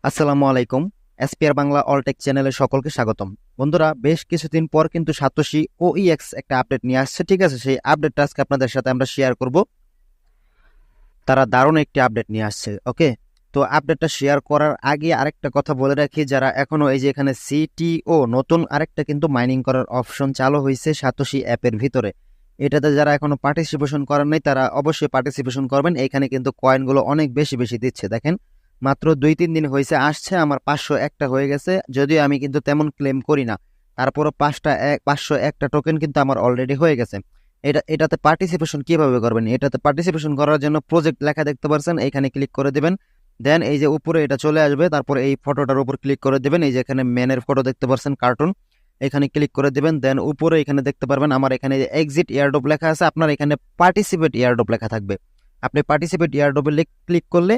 আসসালামু আলাইকুম। এসপিআর বাংলা অলটেক চ্যানেলে সকলকে স্বাগতম। বন্ধুরা, বেশ কিছুদিন পর কিন্তু সাতোশি ওইএক্স একটা আপডেট নিয়ে আসছে। ঠিক আছে, সেই আপডেটটা আজকে আপনাদের সাথে আমরা শেয়ার করব। তারা দারুণ একটি আপডেট নিয়ে আসছে। ওকে, তো আপডেটটা শেয়ার করার আগে আরেকটা কথা বলে রাখি, যারা এখনো এই যে এখানে সিটিও নতুন আরেকটা কিন্তু মাইনিং করার অপশন চালু হয়েছে সাতোশি অ্যাপের ভিতরে। এটাতে যারা এখনো পার্টিসিপেশন করেন নাই তারা অবশ্যই পার্টিসিপেশন করবেন। এখানে কিন্তু কয়েনগুলো অনেক বেশি বেশি দিচ্ছে। দেখেন, মাত্র 2-3 দিন হয়েছে আসছে, আমার 501টা হয়ে গেছে। যদিও আমি কিন্তু তেমন ক্লেম করি না, তারপরও 501টা টোকেন কিন্তু আমার অলরেডি হয়ে গেছে। এটাতে পার্টিসিপেশন কিভাবে করবেন? এটাতে পার্টিসিপেশন করার জন্য প্রজেক্ট লেখা দেখতে পাচ্ছেন, এখানে ক্লিক করে দেবেন। দেন এই যে উপরে এটা চলে আসবে, তারপর এই ফটোটার উপর ক্লিক করে দেবেন। এই যে এখানে ম্যানের ফটো দেখতে পাচ্ছেন, কার্টুন, এখানে ক্লিক করে দেবেন। দেন উপরে এখানে দেখতে পারবেন আমার এখানে এক্সিট এয়ারড্রপ লেখা আছে, আপনার এখানে পার্টিসিপেট এয়ারড্রপ লেখা থাকবে। আপনি পার্টিসিপেট এয়ারড্রপে ক্লিক করলে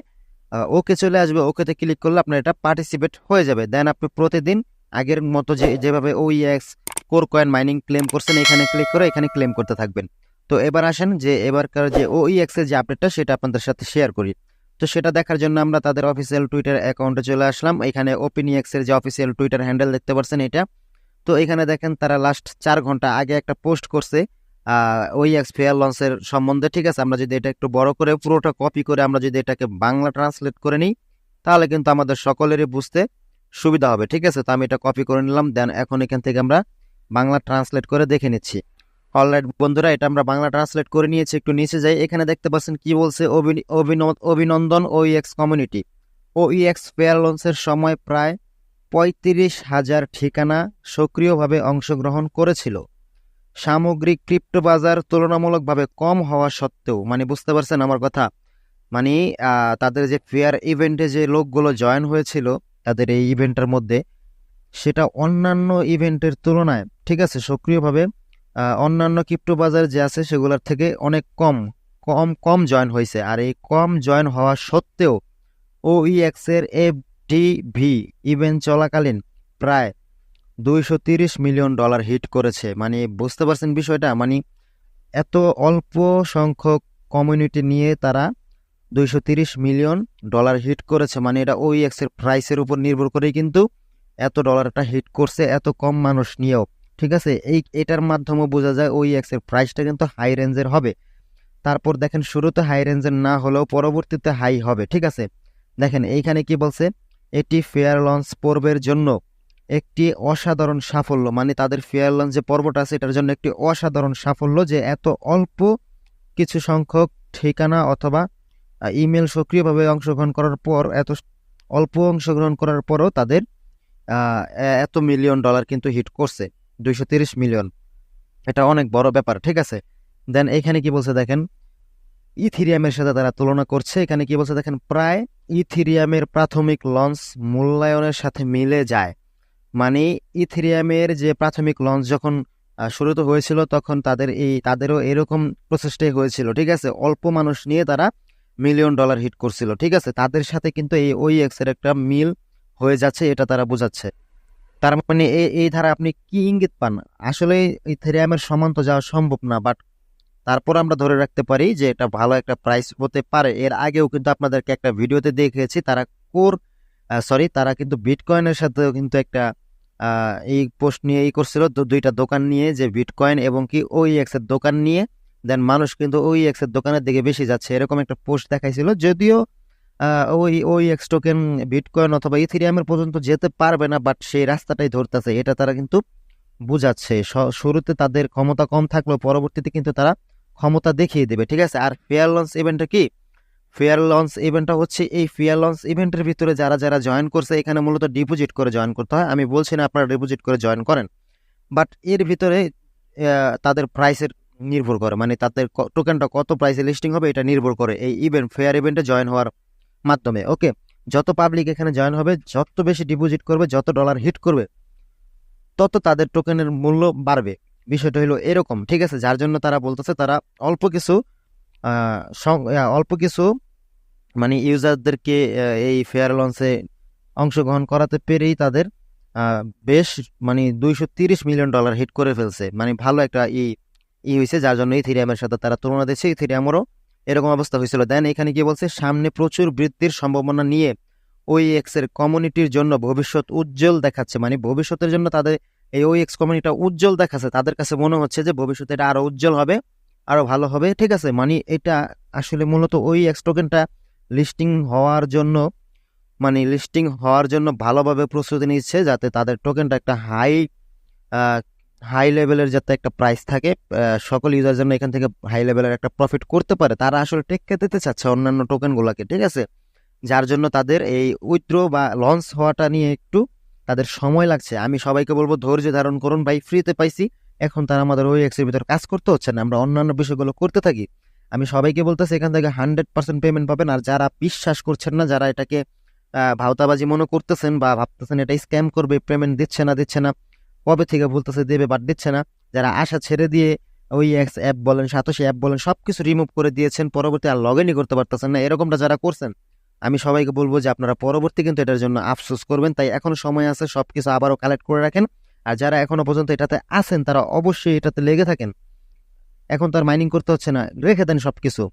ওকে চলে আসবে। ওকেতে ক্লিক করলে আপনার এটা পার্টিসিপেট হয়ে যাবে। দেন আপনি প্রতিদিন আগের মতো যেভাবে OEX core coin mining claim করছেন, এখানে ক্লিক করে এখানে ক্লেম করতে থাকবেন। তো এবার আসেন যে এবারকার যে ওইএক্স এর যে আপডেটটা সেটা আপনাদের সাথে শেয়ার করি। তো সেটা দেখার জন্য আমরা তাদের অফিসিয়াল টুইটার অ্যাকাউন্টে চলে আসলাম। এখানে ওপেনিএক্স এর যে অফিসিয়াল টুইটার হ্যান্ডেল দেখতে পাচ্ছেন এটা। তো এখানে দেখেন তারা লাস্ট 4 ঘন্টা আগে একটা পোস্ট করছে ওইএক্স ফেয়ার লঞ্চের সম্বন্ধে। ঠিক আছে, আমরা যদি এটা একটু বড় করে পুরোটা কপি করে আমরা যদি এটাকে বাংলা ট্রান্সলেট করে নিই, তাহলে কিন্তু আমাদের সকলেরই বুঝতে সুবিধা হবে। ঠিক আছে, তো আমি এটা কপি করে নিলাম। দেন এখন এখান থেকে আমরা বাংলা ট্রান্সলেট করে দেখে নিচ্ছি। অলরাইট বন্ধুরা, এটা আমরা বাংলা ট্রান্সলেট করে নিয়েছি। একটু নিচে যাই, এখানে দেখতে পাচ্ছেন কি বলছে। অভিনন্দন ওইএক্স কমিউনিটি। ওইএক্স ফেয়ার লঞ্চের সময় প্রায় 35,000 ঠিকানা সক্রিয়ভাবে অংশগ্রহণ করেছিল। সামগ্রিক ক্রিপ্টো বাজার তুলনামূলকভাবে কম হওয়া সত্ত্বেও, মানে বুঝতে পারছেন আমার কথা, মানে তাদের যে ফেয়ার ইভেন্টে যে লোকগুলো জয়েন হয়েছিল তাদের এই ইভেন্টের মধ্যে, সেটা অন্যান্য ইভেন্টের তুলনায়, ঠিক আছে, সক্রিয়ভাবে অন্যান্য ক্রিপ্টো বাজার যে আছে সেগুলোর থেকে অনেক কম কম কম জয়েন হয়েছে। আর এই কম জয়েন হওয়া সত্ত্বেও ওইএক্স এর এফডিভি ইভেন্ট চলাকালীন প্রায় $230 মিলিয়ন হিট করেছে। মানে বুঝতে পারছেন বিষয়টা, মানে এত অল্প সংখ্যক কমিউনিটি নিয়ে তারা $230 মিলিয়ন হিট করেছে। মানে এটা ওইএক্স এর প্রাইসের উপর নির্ভর করেই কিন্তু এত ডলারটা হিট করছে, এত কম মানুষ নিয়েও। ঠিক আছে, এটার মাধ্যমে বোঝা যায় ওইএক্স এর প্রাইসটা কিন্তু হাই রেঞ্জের হবে। তারপর দেখেন, শুরুতে হাই রেঞ্জের না হলেও পরবর্তীতে হাই হবে। ঠিক আছে, দেখেন এইখানে কি বলছে, এটি ফেয়ার লঞ্চ পর্বের জন্য একটি অসাধারণ সাফল্য। মানে তাদের ফেয়ার লঞ্চ যে পর্বটা আছে এটার জন্য একটি অসাধারণ সাফল্য যে এত অল্প কিছু সংখ্যক ঠিকানা অথবা ইমেল সক্রিয়ভাবে অংশগ্রহণ করার পর, এত অল্প অংশগ্রহণ করার পরও তাদের এত মিলিয়ন ডলার কিন্তু হিট করছে, 230 মিলিয়ন। এটা অনেক বড় ব্যাপার। ঠিক আছে, দেন এখানে কি বলছে দেখেন, ইথিরিয়ামের সাথে তারা তুলনা করছে। এখানে কি বলছে দেখেন, প্রায় ইথিরিয়ামের প্রাথমিক লঞ্চ মূল্যায়নের সাথে মিলে যায়। মানে ইথেরিয়ামের যে প্রাথমিক লঞ্চ যখন শুরুতে হয়েছিল তখন তাদেরও এরকম প্রচেষ্টাই হয়েছিল। ঠিক আছে, অল্প মানুষ নিয়ে তারা $1 মিলিয়ন হিট করছিল। ঠিক আছে, তাদের সাথে কিন্তু এই ওইএক্স এর একটা মিল হয়ে যাচ্ছে, এটা তারা বোঝাচ্ছে। তার মানে এই ধারা আপনি কি ইঙ্গিত পান? আসলে ইথেরিয়ামের সমান তো যাওয়া সম্ভব না, বাট তারপর আমরা ধরে রাখতে পারি যে এটা ভালো একটা প্রাইস হতে পারে। এর আগেও কিন্তু আপনাদেরকে একটা ভিডিওতে দেখিয়েছি, তারা তারা কিন্তু বিটকয়েনের সাথেও কিন্তু একটা এই পোস্ট নিয়ে করছিল, দুইটা দোকান নিয়ে, যে বিটকয়েন এবং কি ওইএক্স এর দোকান নিয়ে। দেন মানুষ কিন্তু ওইএক্স এর দোকানের দিকে বেশি যাচ্ছে, এরকম একটা পোস্ট দেখাইছিল। যদিও ওইএক্স টোকেন বিটকয়েন অথবা ইথেরিয়ামের পর্যন্ত যেতে পারবে না, বাট সেই রাস্তাটাই ধরতেছে, এটা তারা কিন্তু বুঝাচ্ছে। শুরুতে তাদের ক্ষমতা কম থাকলেও পরবর্তীতে কিন্তু তারা ক্ষমতা দেখিয়ে দেবে। ঠিক আছে, আর ফেয়ার লঞ্চ ইভেন্টটা কি? ফেয়ার লঞ্চ ইভেন্টটা হচ্ছে, এই ফেয়ার লঞ্চ ইভেন্টের ভিতরে যারা যারা জয়েন করছে এখানে মূলত ডিপোজিট করে জয়েন করতে হয়। আমি বলছি না আপনারা ডিপোজিট করে জয়েন করেন, বাট এর ভিতরে তাদের প্রাইসের নির্ভর করে, মানে তাদের টোকেনটা কত প্রাইসে লিস্টিং হবে এটা নির্ভর করে এই ফেয়ার ইভেন্টে জয়েন হওয়ার মাধ্যমে। ওকে, যত পাবলিক এখানে জয়েন হবে, যত বেশি ডিপোজিট করবে, যত ডলার হিট করবে, তত তাদের টোকেনের মূল্য বাড়বে। বিষয়টা হলো এরকম। ঠিক আছে, যার জন্য তারা বলতেছে তারা অল্প কিছু অল্প কিছু মানে ইউজারদেরকে এই ফেয়ার লঞ্চে অংশগ্রহণ করাতে পেরেই তাদের বেশ মানে $230 মিলিয়ন হিট করে ফেলছে। মানে ভালো একটা হয়েছে, যার জন্য ইথেরিয়ামের সাথে তারা তুলনা দিচ্ছে। ইথেরিয়ামেরও এরকম অবস্থা হয়েছিল। দেন এখানে কি বলছে, সামনে প্রচুর বৃদ্ধির সম্ভাবনা নিয়ে OEX এর কমিউনিটির জন্য ভবিষ্যৎ উজ্জ্বল দেখাচ্ছে, মানে ভবিষ্যতের জন্য তাদের এই OEX কমিউনিটিটা উজ্জ্বল দেখাচ্ছে, তাদের কাছে মনে হচ্ছে যে ভবিষ্যতে এটা আরো উজ্জ্বল হবে, আরো ভালো হবে, ঠিক আছে। মানে এটা আসলে মূলত OEX টোকেনটা লিস্টিং হওয়ার জন্য, মানে লিস্টিং হওয়ার জন্য ভালোভাবে প্রস্তুতি নিচ্ছে, যাতে তাদের টোকেনটা একটা হাই লেভেলের যাতে একটা প্রাইস থাকে, সকল ইউজার যেন এখান থেকে হাই লেভেলের একটা প্রফিট করতে পারে। তারা আসলে টেক্কা দিতে চাচ্ছে অন্যান্য টোকেনগুলোকে, ঠিক আছে, যার জন্য তাদের এই উইথড্র বা লঞ্চ হওয়াটা নিয়ে একটু তাদের সময় লাগছে। আমি সবাইকে বলবো ধৈর্য ধারণ করুন ভাই, ফ্রিতে পাইছি, এখন তারা আমাদের OEX এর ভিতর কাজ করতে হচ্ছে না, আমরা অন্যান্য বিষয়গুলো করতে থাকি। আমি সবাইকে বলতেছি এখান থেকে 100% পেমেন্ট পাবেন। আর যারা বিশ্বাস করছেন না, যারা এটাকে ভাওতাবাজি মনে করতেছেন বা ভাবতেছেন এটা স্ক্যাম করবে, পেমেন্ট দিচ্ছে না, কবে থেকে বলতেছে দেবে বাট দিচ্ছে না, যারা আশা ছেড়ে দিয়ে OEX অ্যাপ বলেন, সাতোশি অ্যাপ বলেন, সবকিছু রিমুভ করে দিয়েছেন, পরবর্তী আর লগ ইনই করতে পারতেছেন না, এরকমটা যারা করছেন, আমি সবাইকে বলবো যে আপনারা পরবর্তী কিন্তু এটার জন্য আফসোস করবেন। তাই এখনো সময় আছে, সবকিছু আবারও কালেক্ট করে রাখেন। আর যারা এখনো পর্যন্ত এটাতে আছেন তারা অবশ্যই এটাতে লেগে থাকেন, এখন তো আর মাইনিং করতে হচ্ছে না, রেখে দেন সবকিছু,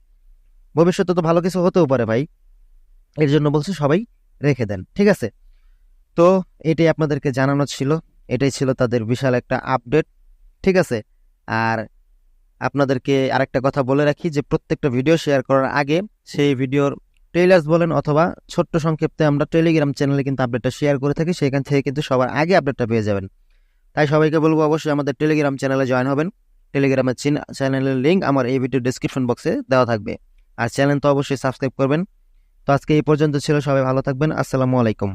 ভবিষ্যতে তো ভালো কিছু হতেও পারে ভাই, এর জন্য বলছি সবাই রেখে দেন, ঠিক আছে। তো এটাই আপনাদেরকে জানানো ছিল, এটাই ছিল তাদের বিশাল একটা আপডেট, ঠিক আছে। আর আপনাদেরকে আরেকটা কথা বলে রাখি যে প্রত্যেকটা ভিডিও শেয়ার করার আগে সেই ভিডিওর ট্রেলার্স বলেন অথবা ছোট্ট সংক্ষেপে আমরা টেলিগ্রাম চ্যানেলে কিন্তু আপডেটটা শেয়ার করে থাকি, সেখান থেকে কিন্তু সবার আগে আপডেটটা পেয়ে যাবেন। তাই সবাইকে বলবো অবশ্যই আমাদের টেলিগ্রাম চ্যানেলে জয়েন হবেন। টেলিগ্রামের চ্যানেলের লিঙ্ক আমার এই ভিডিও ডেসক্রিপশন বক্সে দেওয়া থাকবে। আর চ্যানেল তো অবশ্যই সাবস্ক্রাইব করবেন। তো আজকে এই পর্যন্ত ছিল, সবাই ভালো থাকবেন, আসসালামু আলাইকুম।